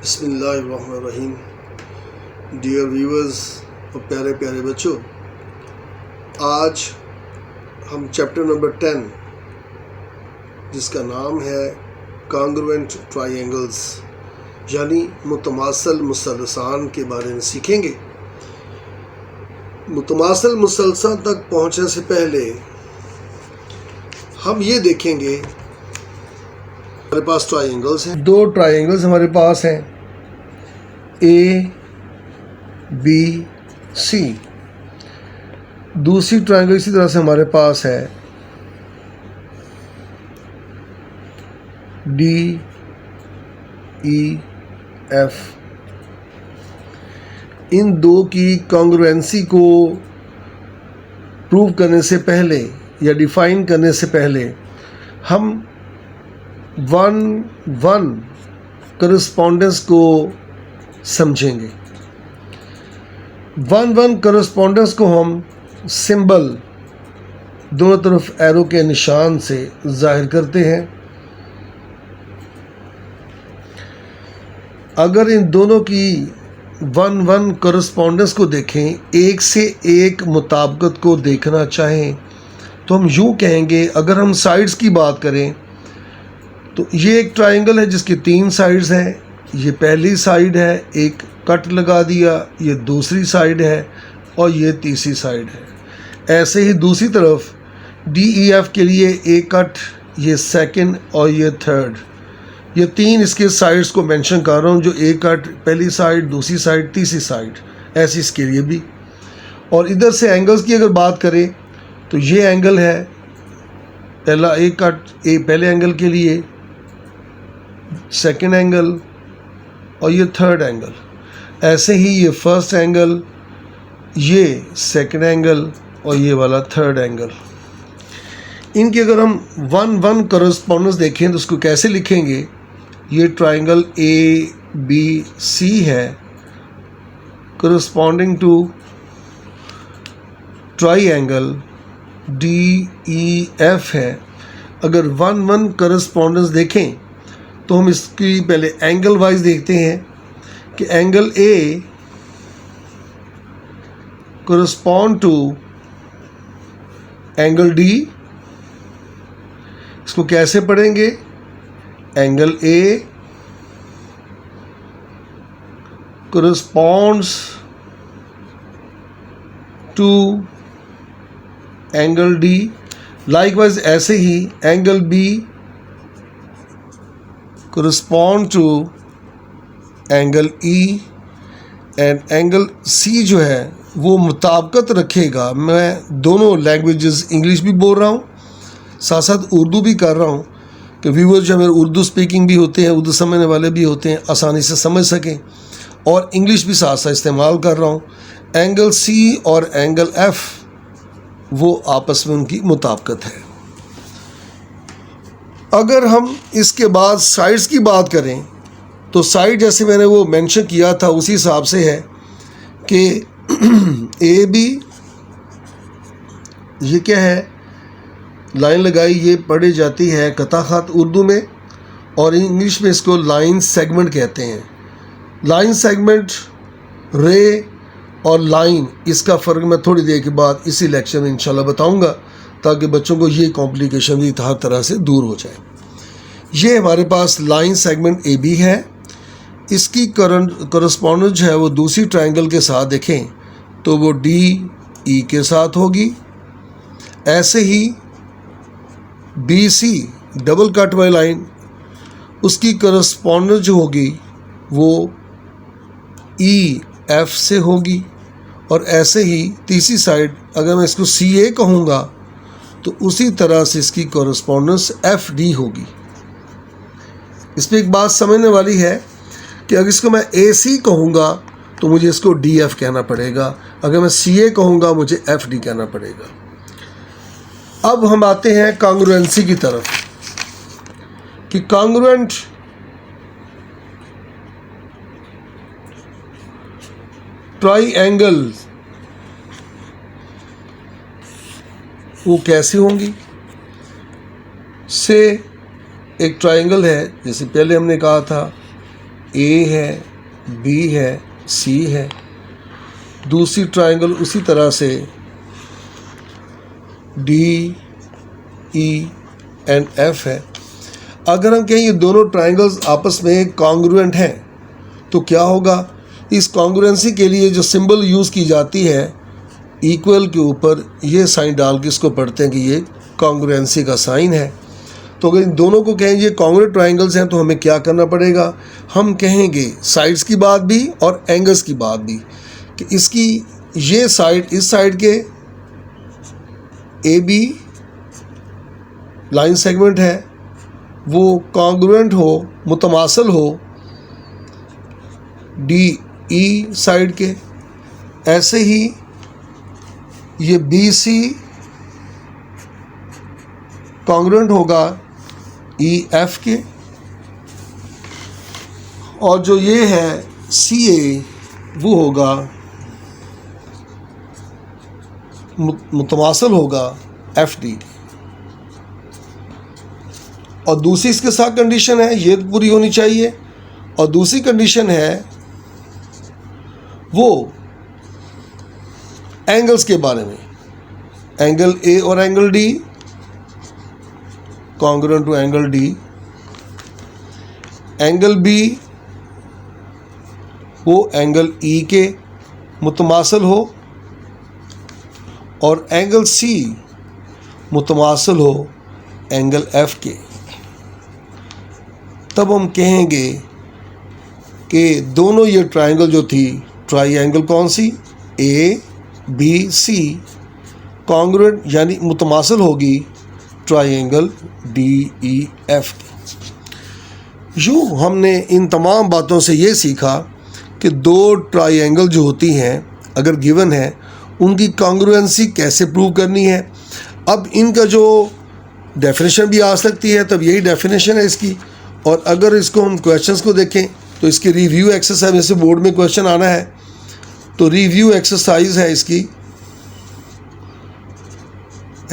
बिस्मिल्लाहिर्रहमानिर्रहीम। Dear viewers और प्यारे प्यारे बच्चों, आज हम चैप्टर नंबर 10 जिसका नाम है कॉन्ग्रुएंट ट्रायंगल्स यानी मुतमासल मुसलसान के बारे में सीखेंगे। मुतमासल मुसलसल तक पहुंचने से पहले हम ये देखेंगे, हमारे पास ट्रायंगल्स हैं, दो ट्रायंगल्स हमारे पास हैं, ए बी सी। दूसरी ट्रायंगल इसी तरह से हमारे पास है डी ई एफ। इन दो की कॉन्ग्रुएंसी को प्रूव करने से पहले या डिफाइन करने से पहले हम वन करस्पॉन्डेंस को समझेंगे। वन करस्पॉन्डेंस को हम सिंबल दोनों तरफ एरो के निशान से जाहिर करते हैं। अगर इन दोनों की वन करस्पॉन्डेंस को देखें, एक से एक मुताबिकत को देखना चाहें, तो हम यूँ कहेंगे, अगर हम साइड्स की बात करें तो ये एक ट्रायंगल है जिसकी 3 साइड्स हैं। ये पहली साइड है, एक कट लगा दिया, ये दूसरी साइड है और ये तीसरी साइड है। ऐसे ही दूसरी तरफ डी ई एफ के लिए एक कट, ये सेकंड और ये थर्ड। ये 3 इसके साइड्स को मेंशन कर रहा हूँ, जो एक कट, पहली साइड, दूसरी साइड, तीसरी साइड, ऐसे इसके लिए भी। और इधर से एंगल्स की अगर बात करें तो ये एंगल है पहला, एक कट पहले एंगल के लिए, सेकंड एंगल और ये थर्ड एंगल। ऐसे ही ये फर्स्ट एंगल, ये सेकंड एंगल और ये वाला थर्ड एंगल। इनकी अगर हम वन करस्पॉन्डेंस देखें तो उसको कैसे लिखेंगे? ये ट्रायंगल ए बी सी है corresponding to triangle D E F है। अगर वन करस्पॉन्डेंस देखें तो हम इसकी पहले एंगल वाइज देखते हैं कि angle A correspond to angle D. इसको कैसे पढ़ेंगे? Angle A corresponds to angle D. Likewise ऐसे ही angle B correspond to angle E and angle C जो है वो मुताबिकत रखेगा। मैं दोनों लैंग्वेजेस, इंग्लिश भी बोल रहा हूँ, साथ साथ उर्दू भी कर रहा हूँ कि व्यूअर्स जो मेरे उर्दू स्पीकिंग भी होते हैं, उर्दू समझने वाले भी होते हैं, आसानी से समझ सकें, और इंग्लिश भी साथ साथ इस्तेमाल कर रहा हूँ। एंगल सी और एंगल एफ वो आपस में उनकी मुताबिकत है। अगर हम इसके बाद साइड्स की बात करें तो साइड जैसे मैंने वो मेंशन किया था उसी हिसाब से है कि ए बी, ये क्या है, लाइन लगाई, ये पढ़ी जाती है कता ख़त उर्दू में, और इंग्लिश में इसको लाइन सेगमेंट कहते हैं। लाइन सेगमेंट, रे और लाइन, इसका फ़र्क मैं थोड़ी देर के बाद इसी लेक्चर में इंशाल्लाह बताऊंगा, ताकि बच्चों को ये कॉम्प्लिकेशन भी हर तरह से दूर हो जाए। ये हमारे पास लाइन सेगमेंट ए बी है। इसकी करस्पॉन्डेंस जो है वो दूसरी ट्रायंगल के साथ देखें तो वो डी ई के साथ होगी। ऐसे ही बी सी डबल कट वाली लाइन, उसकी करस्पॉन्डेंस जो होगी वो ई एफ से होगी। और ऐसे ही तीसरी साइड अगर मैं इसको सी ए कहूँगा तो उसी तरह से इसकी कॉरस्पॉन्डेंस एफ डी होगी। इसमें एक बात समझने वाली है कि अगर इसको मैं ए सी कहूँगा तो मुझे इसको डी एफ कहना पड़ेगा, अगर मैं सी ए कहूँगा मुझे एफ डी कहना पड़ेगा। अब हम आते हैं कॉन्ग्रुएंसी की तरफ कि कॉन्ग्रुएंट ट्रायंगल वो कैसे होंगी। से एक ट्रायंगल है, जैसे पहले हमने कहा था ए है, बी है, सी है। दूसरी ट्राइंगल उसी तरह से डी, ई एंड एफ है। अगर हम कहें ये दोनों ट्राइंगल्स आपस में कॉन्ग्रुएंट हैं तो क्या होगा? इस कॉन्ग्रुएंसी के लिए जो सिंबल यूज़ की जाती है इक्वल के ऊपर ये साइन डाल के इसको पढ़ते हैं कि ये कॉन्ग्रुएंसी का साइन है। तो अगर इन दोनों को कहें ये कॉन्ग्रुएंट ट्राइंगल्स हैं तो हमें क्या करना पड़ेगा? हम कहेंगे साइड्स की बात भी और एंगल्स की बात भी कि इसकी ये साइड इस साइड के ए बी लाइन सेगमेंट है वो कॉन्ग्रुएंट हो, मुतमासल हो डी ई साइड के। ऐसे ही ये बी सी कॉन्ग्रुएंट होगा ई एफ के, और जो ये है सी ए वो होगा मुतमासल होगा एफ डी। और दूसरी इसके साथ कंडीशन है, ये पूरी होनी चाहिए। और दूसरी कंडीशन है वो एंगल्स के बारे में, एंगल ए और angle D congruent to angle D, angle B वो एंगल ई के मुतमासल हो, और एंगल सी मुतमासल हो एंगल एफ के। तब हम कहेंगे कि दोनों ये ट्राइंगल जो थी ट्राइंगल कौन सी ए बी सी कॉन्ग्रुएंट यानी मुतमासल होगी ट्राइंगल डी ई एफ की। यूँ हमने इन तमाम बातों से ये सीखा कि दो ट्राइंगल जो होती हैं अगर गिवन है उनकी कॉन्ग्रुएंसी कैसे प्रूव करनी है। अब इनका जो डेफिनेशन भी आ सकती है, तब यही डेफिनेशन है इसकी। और अगर इसको हम क्वेश्चंस को देखें तो इसके रिव्यू एक्सरसाइज में से बोर्ड में क्वेश्चन आना है, तो रिव्यू एक्सरसाइज है इसकी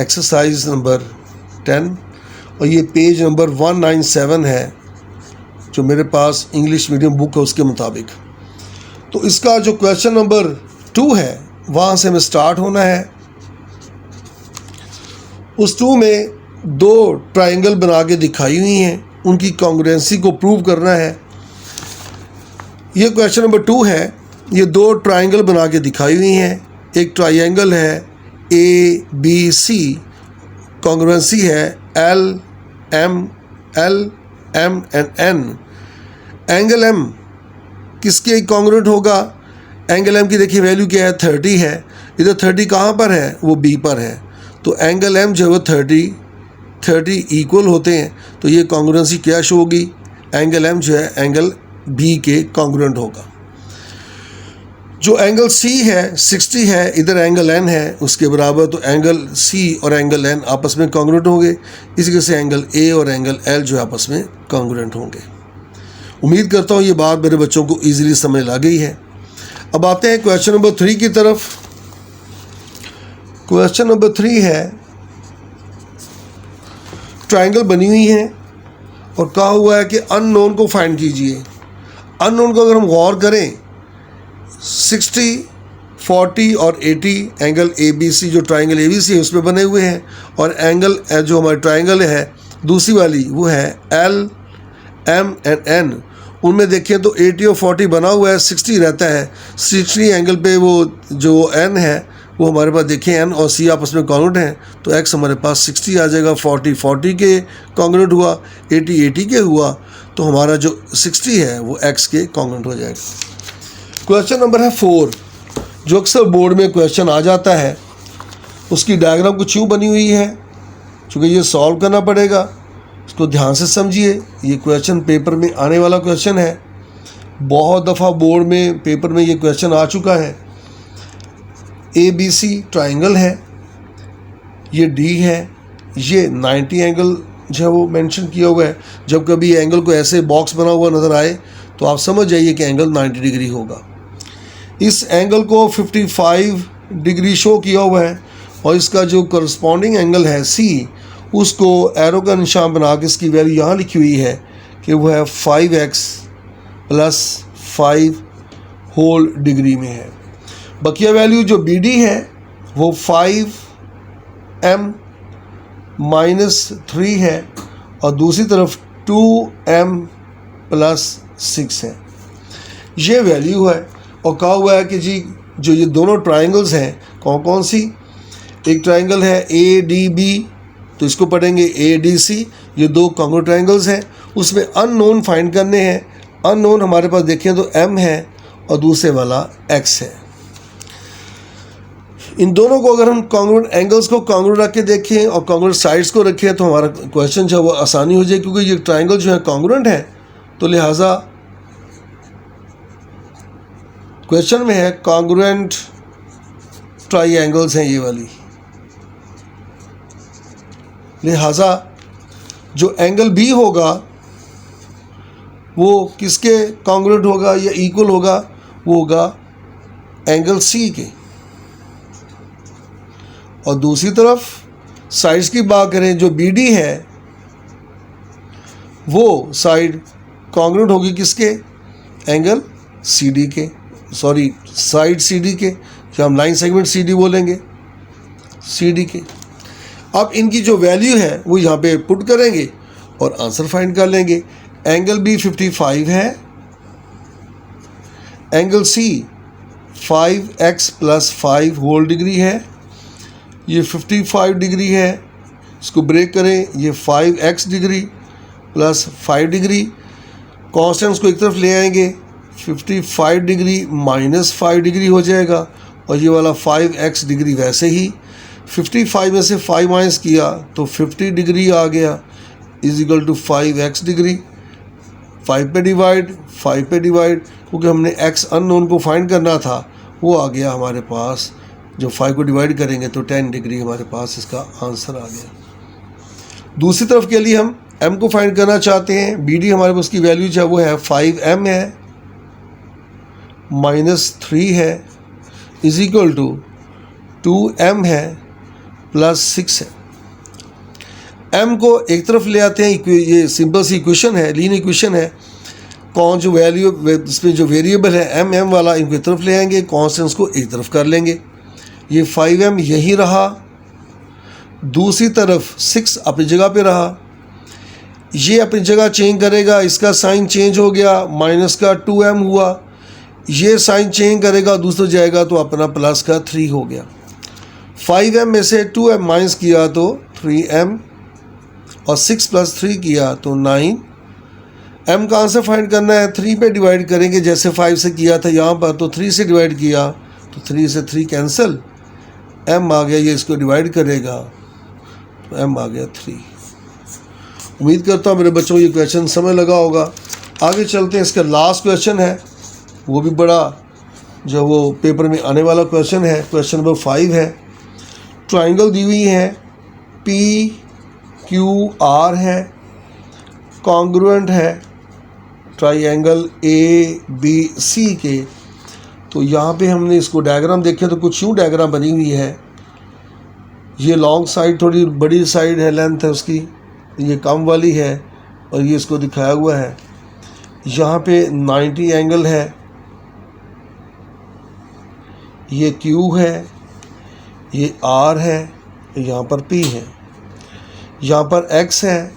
एक्सरसाइज नंबर 10 और ये पेज नंबर 197 है जो मेरे पास इंग्लिश मीडियम बुक है उसके मुताबिक। तो इसका जो क्वेश्चन नंबर 2 है वहाँ से हमें स्टार्ट होना है। उस 2 में दो ट्राइंगल बना के दिखाई हुई हैं, उनकी कॉन्ग्रुएंसी को प्रूव करना है। ये क्वेश्चन नंबर 2 है, ये दो ट्राइंगल बना के दिखाई हुई हैं। एक ट्राइंगल है ए बी सी, कॉन्ग्रुएंसी है L M and N. Angle M किसके कॉन्ग्रुएंट होगा? एंगल एम की देखिए वैल्यू क्या है 30 है। इधर 30 कहाँ पर है? वो बी पर है। तो एंगल एम जो है वो 30 इक्वल होते हैं। तो ये कॉन्ग्रुएंसी क्या शो होगी? एंगल एम जो है एंगल बी के कॉन्ग्रुएंट होगा। जो एंगल सी है 60 है, इधर एंगल एन है उसके बराबर, तो एंगल सी और एंगल एन आपस में कॉन्ग्रुएंट होंगे। इसी तरह से एंगल ए और एंगल एल जो आपस में कॉन्ग्रुएंट होंगे। उम्मीद करता हूँ ये बात मेरे बच्चों को ईजिली समझ ला गई है। अब आते हैं क्वेश्चन नंबर 3 की तरफ। क्वेश्चन नंबर 3 है, ट्राइंगल बनी हुई है और कहा हुआ है कि अननोन को फाइंड कीजिए। अननोन को अगर हम गौर करें 60, 40 और 80 एंगल ए बी सी जो ट्राइंगल ए बी सी है उसमें बने हुए हैं, और एंगल जो हमारी ट्राइंगल है दूसरी वाली वो है एल एम एंड एन। उनमें देखिए तो 80 और 40 बना हुआ है, 60 रहता है। 60 एंगल पे वो जो एन है वो हमारे पास देखिए एन और सी आपस में कॉन्ग्रुएंट हैं, तो एक्स हमारे पास 60 आ जाएगा। 40 के कॉन्ग्रुएंट हुआ, 80 के हुआ, तो हमारा जो 60 है वो एक्स के कॉन्ग्रुएंट हो जाएगा। क्वेश्चन नंबर है 4 जो अक्सर बोर्ड में क्वेश्चन आ जाता है। उसकी डायग्राम कुछ यूँ बनी हुई है, चूँकि ये सॉल्व करना पड़ेगा, इसको ध्यान से समझिए। ये क्वेश्चन पेपर में आने वाला क्वेश्चन है, बहुत दफ़ा बोर्ड में पेपर में ये क्वेश्चन आ चुका है। ए बी सी ट्राइंगल है, ये डी है, ये 90 एंगल जो है वो मेंशन किया हुआ है। जब कभी एंगल को ऐसे बॉक्स बना हुआ नज़र आए तो आप समझ जाइए कि एंगल 90 डिग्री होगा। इस एंगल को 55 डिग्री शो किया हुआ है, और इसका जो करस्पॉन्डिंग एंगल है सी, उसको एरो का निशान बना के इसकी वैल्यू यहाँ लिखी हुई है कि वो है 5x प्लस 5 होल डिग्री में है। बकिया वैल्यू जो बी डी है वो 5m माइनस 3 है और दूसरी तरफ 2m प्लस 6 है। ये वैल्यू है और कहा हुआ है कि जी जो ये दोनों ट्राइंगल्स हैं कौन कौन सी, एक ट्राइंगल है ADB, तो इसको पढ़ेंगे ADC, ये दो कॉन्ग्रुएंट ट्राइंगल्स हैं, उसमें अननोन फाइंड करने हैं। अननोन हमारे पास देखें तो m है और दूसरे वाला x है। इन दोनों को अगर हम कॉन्ग्रुएंट एंगल्स को कॉन्ग्रुएंट रख के देखें और कॉन्ग्रुएंट साइड्स को रखें तो हमारा क्वेश्चन जो है वो आसानी हो जाए, क्योंकि ये ट्राइंगल जो है कॉन्ग्रुएंट है, तो लिहाजा क्वेश्चन में है कॉन्ग्रुएंट ट्राइंगल्स हैं ये वाली, लिहाजा जो एंगल बी होगा वो किसके कॉन्ग्रुएंट होगा या इक्वल होगा, वो होगा एंगल सी के। और दूसरी तरफ साइड्स की बात करें, जो बी डी है वो साइड कॉन्ग्रुएंट होगी किसके, एंगल सी डी के, सॉरी साइड सी डी के, जो हम लाइन सेगमेंट सी डी बोलेंगे, सी डी के। अब इनकी जो वैल्यू है वो यहाँ पे पुट करेंगे और आंसर फाइंड कर लेंगे। एंगल बी 55 है, angle C 5x plus 5 whole degree है, ये 55 डिग्री है, इसको ब्रेक करें, ये 5x degree plus 5 degree, constants को एक तरफ ले आएंगे, 55 डिग्री माइनस 5 डिग्री हो जाएगा और ये वाला 5x डिग्री वैसे ही 55 में से 5 माइनस किया तो 50 डिग्री आ गया, is equal to 5x degree, 5 पे डिवाइड, 5 पे डिवाइड, क्योंकि हमने x अननोन को फाइंड करना था, वो आ गया हमारे पास, जो 5 को डिवाइड करेंगे तो 10 डिग्री हमारे पास इसका आंसर आ गया। दूसरी तरफ के लिए हम m को फाइंड करना चाहते हैं, बी डी हमारे पास उसकी वैल्यू जो है वो है 5m है माइनस 3 है, इज इक्वल टू 2m है प्लस 6 है। m को एक तरफ ले आते हैं, ये सिंपल सी इक्वेशन है, लीनियर इक्वेशन है, कौन जो वैल्यू इसमें जो वेरिएबल है m वाला, इनको एक तरफ ले आएंगे, कॉन्स्टेंट्स को एक तरफ कर लेंगे, ये 5m यही रहा, दूसरी तरफ 6 अपनी जगह पे रहा, ये अपनी जगह चेंज करेगा, इसका साइन चेंज हो गया, माइनस का 2m हुआ, ये साइन चेंज करेगा दूसरा जाएगा तो अपना प्लस का 3 हो गया। 5m में से 2m माइनस किया तो 3m और 6 प्लस 3 किया तो 9। m का आंसर फाइंड करना है, 3 पे डिवाइड करेंगे जैसे 5 से किया था यहाँ पर, तो 3 से डिवाइड किया तो 3 से 3 कैंसिल, m आ गया, ये इसको डिवाइड करेगा तो m आ गया 3। उम्मीद करता हूँ मेरे बच्चों को ये क्वेश्चन समझ लगा होगा। आगे चलते हैं, इसका लास्ट क्वेश्चन है, वो भी बड़ा जो वो पेपर में आने वाला क्वेश्चन है, क्वेश्चन नंबर 5 है। ट्राइंगल दी हुई है, PQR है, कॉन्ग्रुएंट है ट्राइंगल ABC के। तो यहाँ पे हमने इसको डायग्राम देखे तो कुछ यूँ डायग्राम बनी हुई है, ये लॉन्ग साइड थोड़ी बड़ी साइड है, लेंथ है उसकी, ये कम वाली है और ये इसको दिखाया हुआ है। यहाँ पे 90 एंगल है, ये Q है, ये R है, यहाँ पर P है, यहाँ पर X है,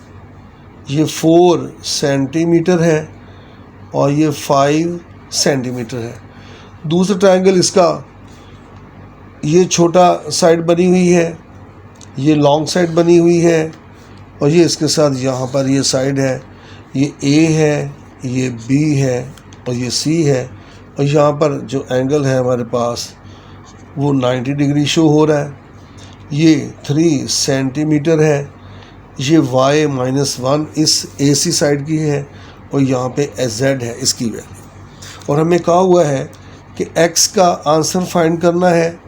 ये 4 सेंटीमीटर है और ये 5 सेंटीमीटर है। दूसरा ट्रायंगल इसका ये छोटा साइड बनी हुई है, ये लॉन्ग साइड बनी हुई है और ये इसके साथ यहाँ पर ये साइड है, ये A है, ये B है और ये C है और यहाँ पर जो एंगल है हमारे पास वो 90 डिग्री शो हो रहा है। ये 3 सेंटीमीटर है, ये y-1 इस AC साइड की है और यहाँ पे z है इसकी वैल्यू। और हमें कहा हुआ है कि x का आंसर फाइंड करना है,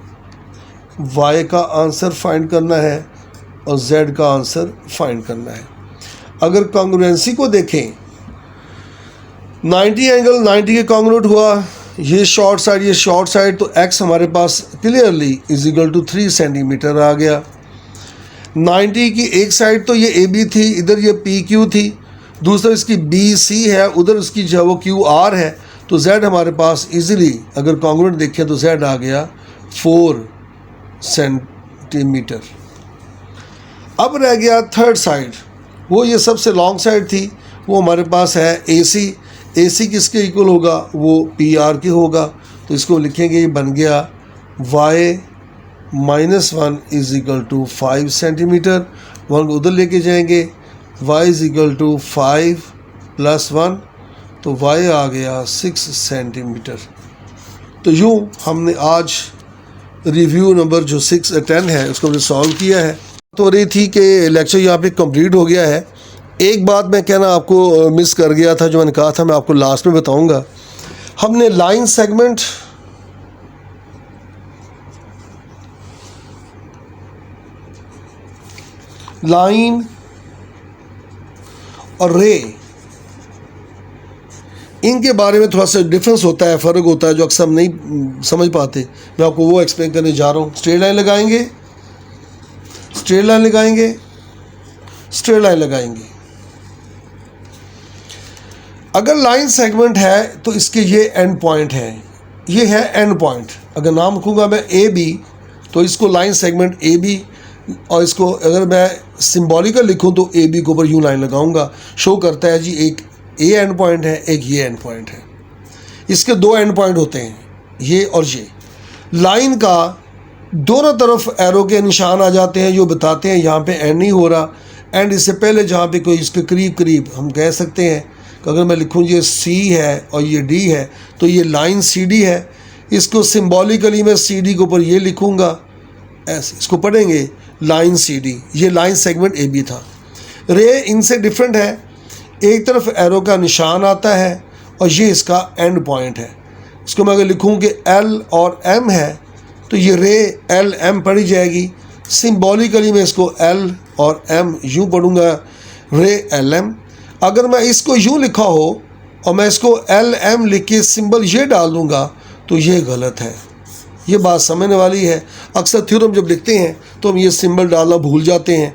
y का आंसर फाइंड करना है और z का आंसर फाइंड करना है। अगर कॉन्ग्रुएंसी को देखें, 90 एंगल 90 के कॉन्ग्रुएंट हुआ, ये शॉर्ट साइड ये शॉर्ट साइड, तो x हमारे पास clearly is equal to 3 centimetre आ गया। 90 की एक साइड तो ये AB थी, इधर ये PQ थी, दूसरा इसकी BC है, उधर उसकी जो है वो QR है, तो Z हमारे पास इजीली अगर कॉन्ग्रुएंट देखें तो Z आ गया 4 सेंटीमीटर। अब रह गया थर्ड साइड, वो ये सबसे लॉन्ग साइड थी, वो हमारे पास है AC किसके इक्वल होगा, वो PR के होगा, तो इसको लिखेंगे, ये बन गया y -1 is equal to 5 centimetre. 1 उधर लेके जाएंगे, y इज इक्वल टू 5 + 1, तो y आ गया 6 सेंटीमीटर। तो यूँ हमने आज रिव्यू नंबर जो 10 है उसको हमने सॉल्व किया है। तो रही थी कि लेक्चर यहाँ पे कंप्लीट हो गया है। एक बात मैं कहना आपको मिस कर गया था, जो मैंने कहा था मैं आपको लास्ट में बताऊंगा। हमने लाइन सेगमेंट, लाइन और रे, इनके बारे में थोड़ा सा डिफरेंस होता है, फ़र्क होता है, जो अक्सर हम नहीं समझ पाते। मैं आपको वो एक्सप्लेन करने जा रहा हूँ। स्ट्रेट लाइन लगाएंगे, स्ट्रेट लाइन लगाएंगे, स्ट्रेट लाइन लगाएंगे। अगर लाइन सेगमेंट है तो इसके ये एंड पॉइंट है, ये है एंड पॉइंट। अगर नाम रखूँगा मैं AB, तो इसको लाइन सेगमेंट AB, और इसको अगर मैं सिंबॉलिकल लिखूँ तो AB के ऊपर यूँ लाइन लगाऊंगा, शो करता है जी एक A एंड पॉइंट है, एक ये एंड पॉइंट है। इसके 2 एंड पॉइंट होते हैं, ये और ये। लाइन का दोनों तरफ एरो के निशान आ जाते हैं जो बताते हैं यहाँ पे एंड नहीं हो रहा। एंड इससे पहले जहाँ पे कोई इसके करीब करीब हम कह सकते हैं कि अगर मैं लिखूँ ये C है और ये D है, तो ये लाइन CD है। इसको सिंबॉलिकली मैं CD के ऊपर ये लिखूँगा, ऐसे इसको पढ़ेंगे लाइन CD। ये लाइन सेगमेंट AB था। रे इनसे डिफरेंट है, एक तरफ एरो का निशान आता है और ये इसका एंड पॉइंट है। इसको मैं अगर लिखूँ कि L और M है, तो ये रे LM पढ़ी जाएगी। सिंबॉलिकली मैं इसको L और M यूँ पढ़ूँगा, रे LM। अगर मैं इसको यूँ लिखा हो और मैं इसको LM लिख के सिंबल ये डाल दूँगा तो ये गलत है। ये बात समझने वाली है। अक्सर थ्योरम जब लिखते हैं तो हम ये सिंबल डालना भूल जाते हैं,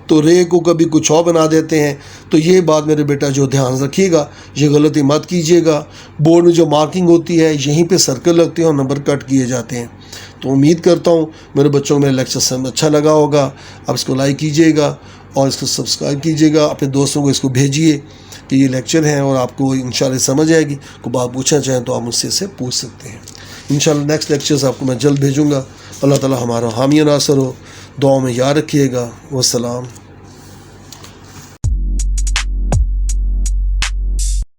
तो रे को कभी कुछ और बना देते हैं। तो ये बात मेरे बेटा जो ध्यान रखिएगा, ये गलती मत कीजिएगा। बोर्ड में जो मार्किंग होती है यहीं पे सर्कल लगते हैं और नंबर कट किए जाते हैं। तो उम्मीद करता हूँ मेरे बच्चों को मेरा लेक्चर समझ अच्छा लगा होगा। आप इसको लाइक कीजिएगा और इसको सब्सक्राइब कीजिएगा, अपने दोस्तों को इसको भेजिए कि ये लेक्चर है और आपको इंशाल्लाह समझ आएगी। कोई बात पूछना चाहें तो आप मुझसे इसे पूछ सकते हैं। इंशाल्लाह नेक्स्ट लेक्चर्स आपको मैं जल्द भेजूँगा। अल्लाह ताला हमारा हामी नासर हो। दुआ में याद रखिएगा। वस्सलाम।